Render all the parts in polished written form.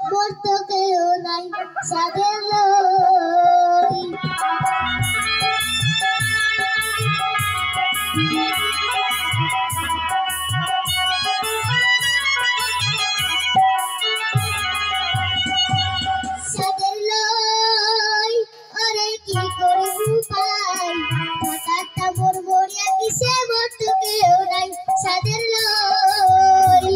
মোর তো কেউ নাই সাদের লই সাদের লই আরে কি করে উপায় হঠাৎ মোর মরিয়া কিসে মোর তো কেউ নাই সাদের লই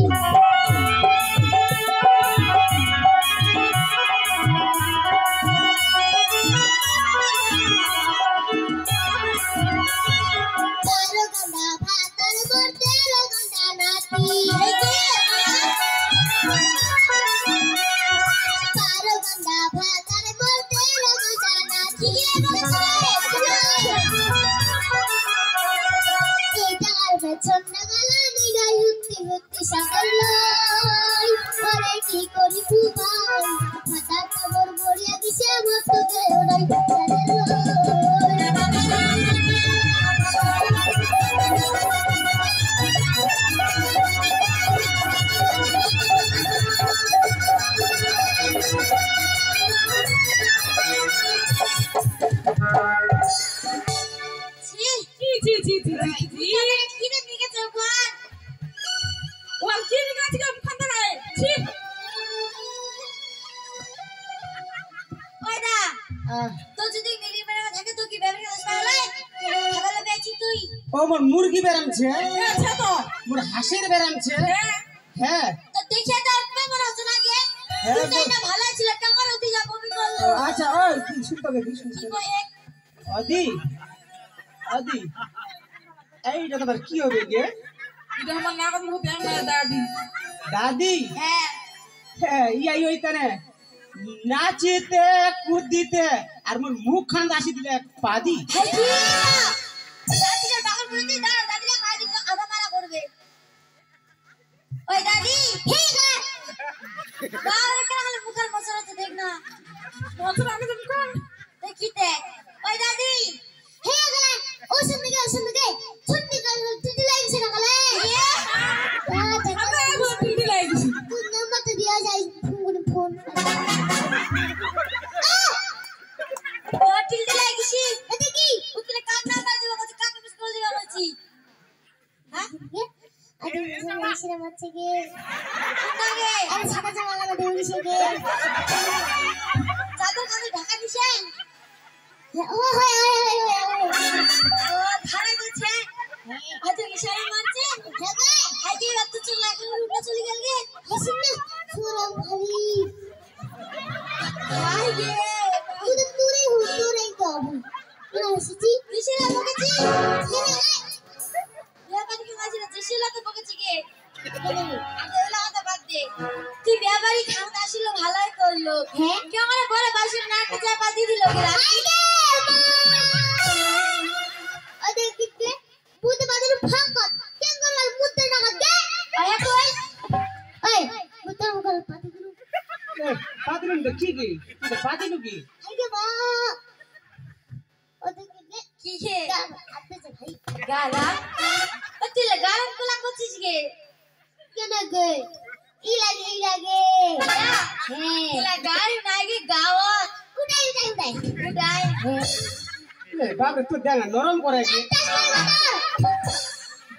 কি করি ভাই হঠাৎ মোর মরিয়া কিসে মোর তো কেউ নাই মোর মুরগি বেরামছে মোর হাসির বেরামছে হ্যাঁ তো দেখে তো আপনি মনে হচ্ছে নাকি এটা ভালো ছিল টাকার অতি যা কবি করলো আচ্ছা ওই তুই শুন তবে শুন আদি আদি এইটা তোমার কি হবে গে এটা আমার নাগম হতে আমার দাদি দাদি হ্যাঁ হ্যাঁ ইয়াই হইতানে নাচিতে কুদিতে আর মোর মুখ খান আসি দিলে পাদি দাদিরা টাকার বলতে দাদিরা খাই দিল আধা মারা করবে ওই দাদি ঠিক আছে বাবার কাছে মুখের মশলা আছে দেখ না মশলা আগে তুমি কোন দেখিতে ওই দাদি হে গলে ও শুননি গে শুননি গে তুই লাগছে না গলে আমি বলতে লাগছি তুই নাম্বার তো দিয়া যাই ফোন ও ঠিক লাগছি এটা কি উতলে কাম নাম্বার দিব কত কাকে মিস কল দিবা বলছি হ্যাঁ আরে মিশরা মারছে গে কোথাগে আরে সাদা জামা লাগা দেউলিছে গে চাদর কানে ঢাকা দিছেন ও হয় ও ধারে দিছে আজ মিশরা মারছে হে আজে রাত চলে উঠে চলে গেল গে হাসিন না সুরাম ভালি আই গে তুই তুরে তো না হাসিছি মিশরা বকেছি তুই ব্যাপারী খাওয়া আসিল ভালোই করলো হ্যাঁ কে আমার ঘরে বাসি না চা পাতি দিল দেখতে বুঝতে পারলি ফাঁকত কেন করলাম মুদ্দে টাকা দে আয়া কই এই মুদ্দে মুখে পাতি দিল পাতি দিল কি কি পাতি দিল কি আইগে মা ও দেখতে কি হে আপনি যে ভাই গালা তুই গালা কোলা করছিস গে কেন গে ই লাগে হ্যাঁ ইলা গাড়ি নাগে গাওয়াত উড়াই বাবা তো দেনা নরম করে কি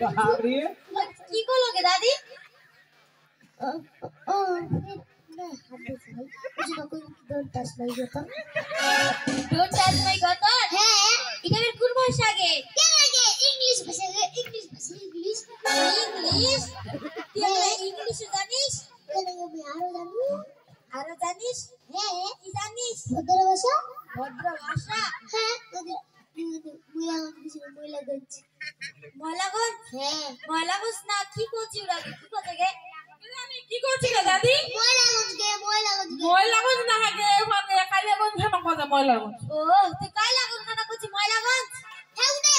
বাবরে কি করলো গে দাদি ও না হাত দিছে ভাই কিছু না কই ডোন্ট টাচ মাই গতর হ্যাঁ এটা বের কোন ভাষা গে কেন গে ইংলিশ ভাষা ইংলিশ ইংলিশ জানিস কেন আমি আরো জানিস হ্যাঁ কি জানিস ভদ্র ভাষা হ্যাঁ ময়লাগঞ্জ হ্যাঁ ময়লাগঞ্জ না কি করছি ওরা কি করছে গে কি করছিস দাদি ময়লাগঞ্জ না গে ওখানে কালিয়াগঞ্জ হেমা কথা ময়লাগঞ্জ ও তুই কালিয়াগঞ্জ না করছি ময়লাগঞ্জ হ্যাঁ উঠাই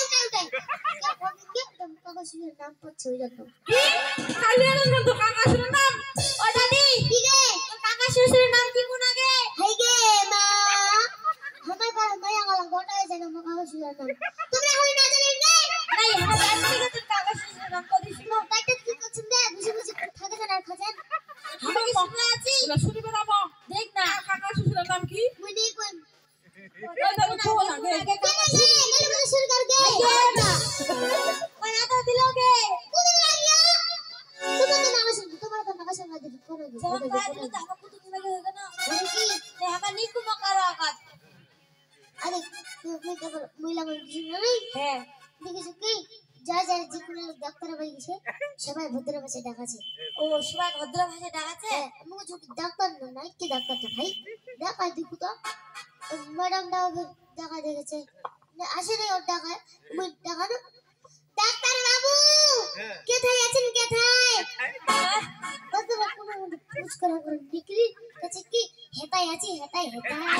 কাকাশির নাম পড়ছে ওই জন্য কি কালিয়াগঞ্জ তো কাকাশির নাম ও দাদি কি গে কাকাশির নাম কি কোন গে হাই গে মা আমার বাবা মায়া গলা গোটায় জানো মা কাকাশির নাম তোমরা হই না জানেন নাই আমার জানি গে তোর কাকাশির নাম কদিস না তাইতে কি করছেন দে বুঝি থাকে না আর খাজেন আমার কি শুনে আছি শুনি বেরাবো দিলে তো আমার কুতু কি লাগে না কি তে আমার নিকু মকারা আকাত আরে তুই কেবল মহিলা বলছিস না হ্যাঁ দেখিস কি যা যা যে কোনো ডাক্তার বাড়ি গেছে সবাই ভদ্র ভাষায় ডাকাছে ও সবাই ভদ্র ভাষায় ডাকাছে মুখ যদি ডাক্তার না কি ডাক্তারটা ভাই দেখাই দেখো তো ম্যাডাম দাও দেখা দেখেছে আসলে ওর টাকা দেখানো ডাক্তার বাবু কোথায় আছেন কোথায় কত কোনো পুছ করা করে বিক্রি কাছে কি হেতাই আছি হেতাই হেতাই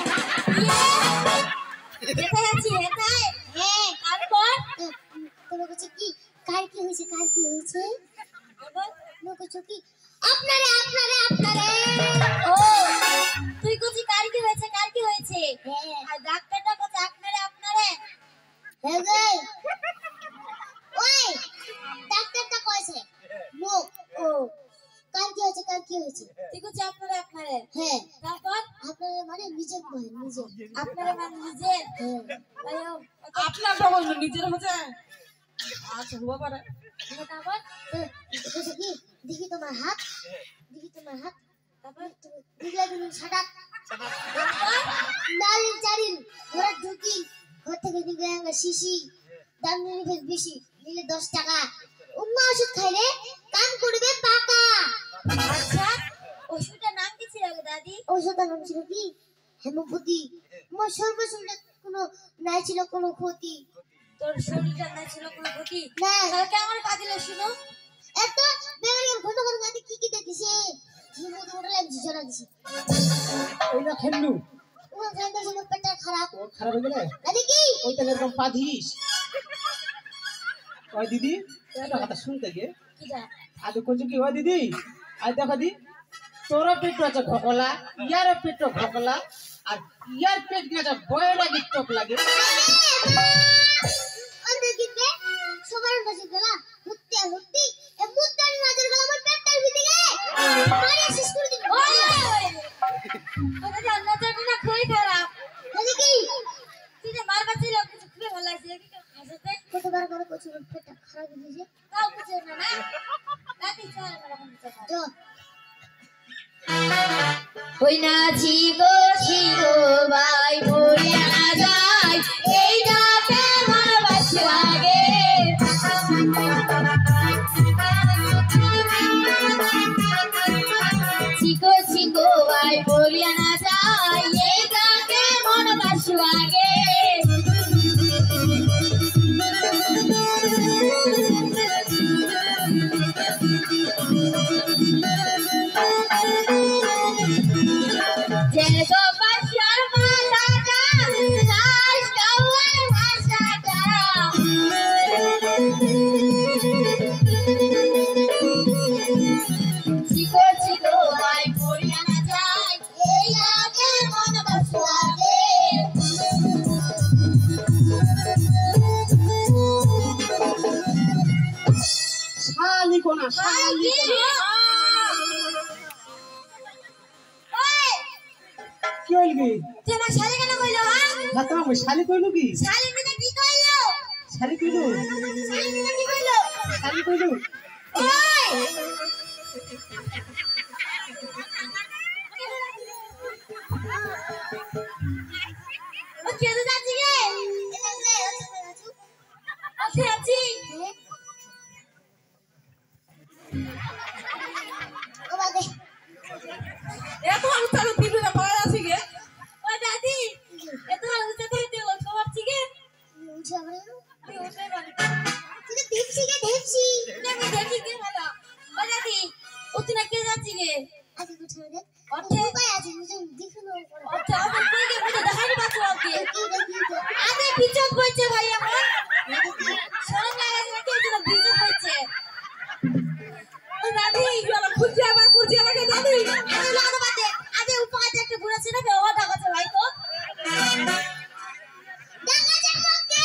হেতাই আছি হেতাই হ্যাঁ তারপর তোর কাছে কি কার কি হয়েছে বল নো কিছু কি আপনারে ও তুই কুচি কার কি হয়েছে হ্যাঁ আর ডাক্তারটা কত আপনারে হ্যাঁ গো ওই ডাক্তারটা কইছে মুখ ও কার কি হয়েছে তুই কুচি আপনারে হ্যাঁ তারপর আপনারে মানে নিজের আপনারে মানে নিজের হ্যাঁ আপনার বাবা নিজের হচ্ছে আচ্ছা হওয়া পারে তারপর কিছু কি দেখি তোমার হাত তারপর দিগলা সাদা লাল চারিল ঘরে ঢুকি ঘর থেকে দিগলা শিশি দাম নিলে বেশি নিলে 10 টাকা উম্মা ওষুধ খাইলে কাম করবে পাকা আচ্ছা ওষুধটার নাম কি ছিল দাদি ওষুধটার নাম ছিল কি হেমোপতি মোর সর্বশরীরে কোনো নাই ছিল কোনো ক্ষতি তোর শরীরটা নাই ছিল কোনো ক্ষতি না তাহলে কেমন কাঁদিলে শুনো এত বেরিয়ে ঘন ঘন গাতে কি দেখিছে হিমু দৌড়লে আমি জড়া দিছি ওইটা খেললু ও জানতে ছিল পেটটা খারাপ হয়ে গেলে দাদি কি ওইটা এরকম পাধিস ওই দিদি এটা কথা শুনতে গে কিটা আদু কোন কি ওই দিদি আই দেখো দি তোরা পেট আছে ঘকলা ইয়ার পেট ঘকলা আর ইয়ার পেট গেছে বয় লাগে টক লাগে অন্ধ কিতে সবার কাছে গলা হুত্তি এ মুদ্দার নজর গলা আমার পেটটার ভিতরে মারি শেষ করে দিবি ওই ওটা জানা যায় না কই খারাপ দাদি কি তুই যে মার বাচ্চা লোক কিছু খুলে ভালো লাগছে কি হাসতে কতবার করে কিছু পেটটা খারাপ দিয়েছে তাও কিছু না দাদি চল আমরা তো ওই না ছিগো ভাই ভরিয়া যায় এই রাতে আমার বাস লাগে ছিগো ভাই ভরিয়া না যায় এই রাতে মন বাস লাগে Jennifer Bashar Malata, Nash Kawan Hasata. Chico, my Koreana jai, hey age mon baswage. শালি কোনা কি হইলবি তুই আমার শালি কেন কইলো হ্যাঁ হাতা আমি শালি কইলু কি শালি মিটা কি কইলো শালি কইলু শালি মিটা কি কইলো শালি কইলু ওই ও কে তো যাচ্ছি রে আছি ও বাদে এত আলু পিটুনা পাড়া আছে গে ও দাদি এত আলু তো দিতে লোক ভাবছি গে উঠে আমরা তুই উঠে বাড়ি তুই দেখছি না আমি দেখি গে ভালো ও দাদি উঠনা কে যাচ্ছি গে আগে উঠে দে ওঠে কই আছে মুজন দেখুনো ওঠে আমার কই গে মুজে দেখাই বাঁচো আগে আগে পিছত কইছে ভাই আমার শরম লাগাছে না কেউ যেন পিছত কইছে ও দাদি গেলা খুঁজে আমাকে দাদি আরে লাগানো বাদে আগে উপকার একটা বুড়া ছিল না ও ঢাকাছে ভাই তো ঢাকা যাক মধ্যে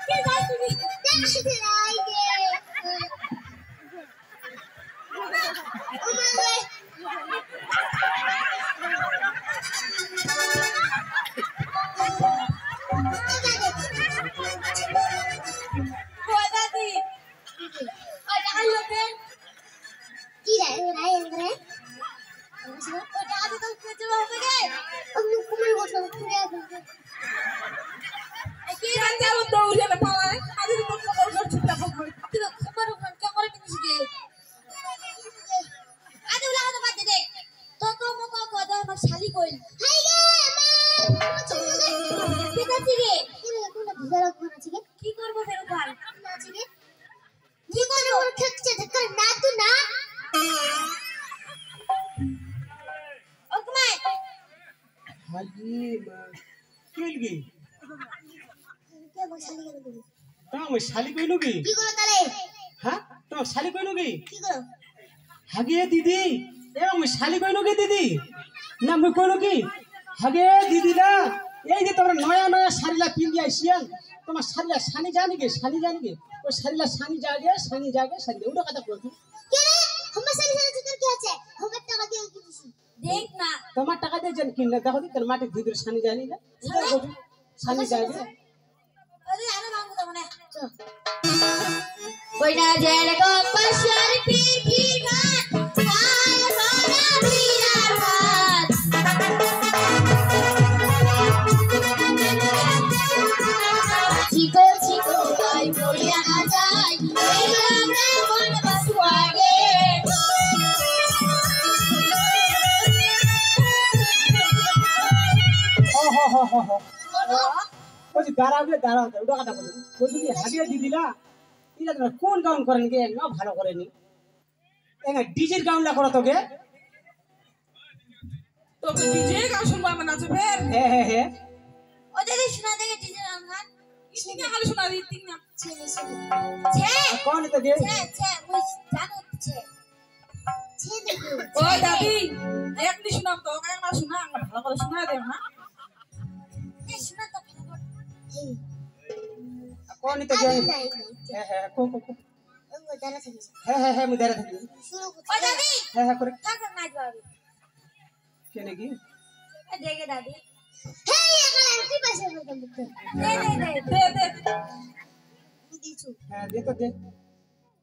কে যাই তুমি দেখছি রাই গে ও মালে নাচিকে কি করব ফের কাল নাচিকে কি করব ঠকছে ধক্কর না তু না ওকমাই হাজি কইলগি কে বসালি গেল তুমি তুমি শালি কইলগি কি করো তালে হ্যাঁ তুমি শালি কইলগি কি করো হাগে দিদি আমি শালি কইলগি দিদি না মুই কইলগি হাগে দিদি না এই যে তোমরা নয়া নয়া শাড়িলা পিন্দি আইছিয়ান তোমার শাড়িলা শানি জানি গে ও শাড়িলা শানি জাগে শাড়ি ওটা কথা বলছি কে রে আমার সারি সারি চিকন কি আছে আমার টাকা দিয়ে কিনেছি দেখ না তোমার টাকা দিয়ে যেন কিনলে দেখো দি তোর মাটি দিদির শানি জানি না শানি জাগে আরে আরে মামু তো মনে কই না জের গো পাশার পিঠি ঘাট কাল ভরা বিরার হাত চিকো গাই বলিয়া না যাই এই আমরা মন বাসুয়াগে ওই দাঁড়াও ওটা কথা বলি ওই যদি হাগিয়ে দিদি না ইলা তোমরা কোন গাউন করেন গে না ভালো করেনি এঙ্গা ডিজের গাউনটা করো তোকে তোকে ডিজে গান শুনবো আমি নাচে ফের হ্যাঁ ও দেখি শোনা দেখে টিচার আনগান ইতিকে খালি শোনা দিতি না ছেলে ছেলে ছে कौन तो गे ছে মুই জানো ছে ছে দেখো ও দাদি একনি শোনাম তো কাই না শোনা ভালো করে শোনা দে না এ শোনা তো ভালো এই कौन तो गे নাই को অঙ্গ জানা থাকিস है मुझे दे रही শুরু ও দাদি है करे থাক নাচ বাবু केने की এ দেখে দাদি হে এখানে কি পাশে বলতে দে দে দিছু हां दे तो दे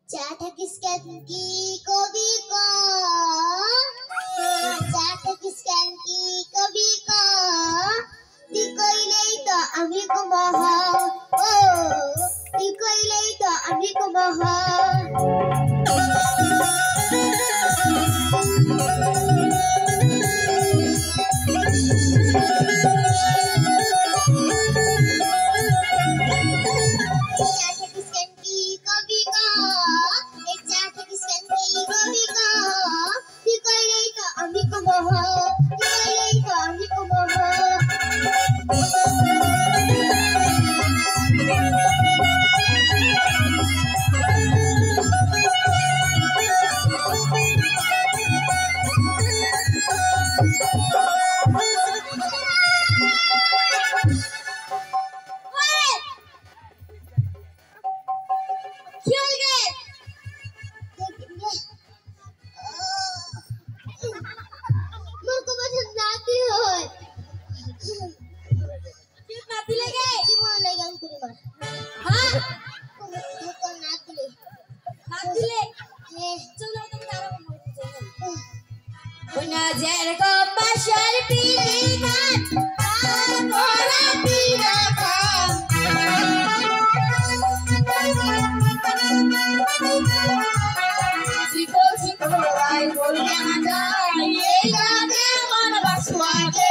चाट किसकन की कभी को चाट किसकन की कभी को दी कइलेই তো আমি को মহা ও दी कइलेই তো আমি को মহা Najar ko pasar pilihan Para pinakan Siko ay boleh ada Yegane mana baswage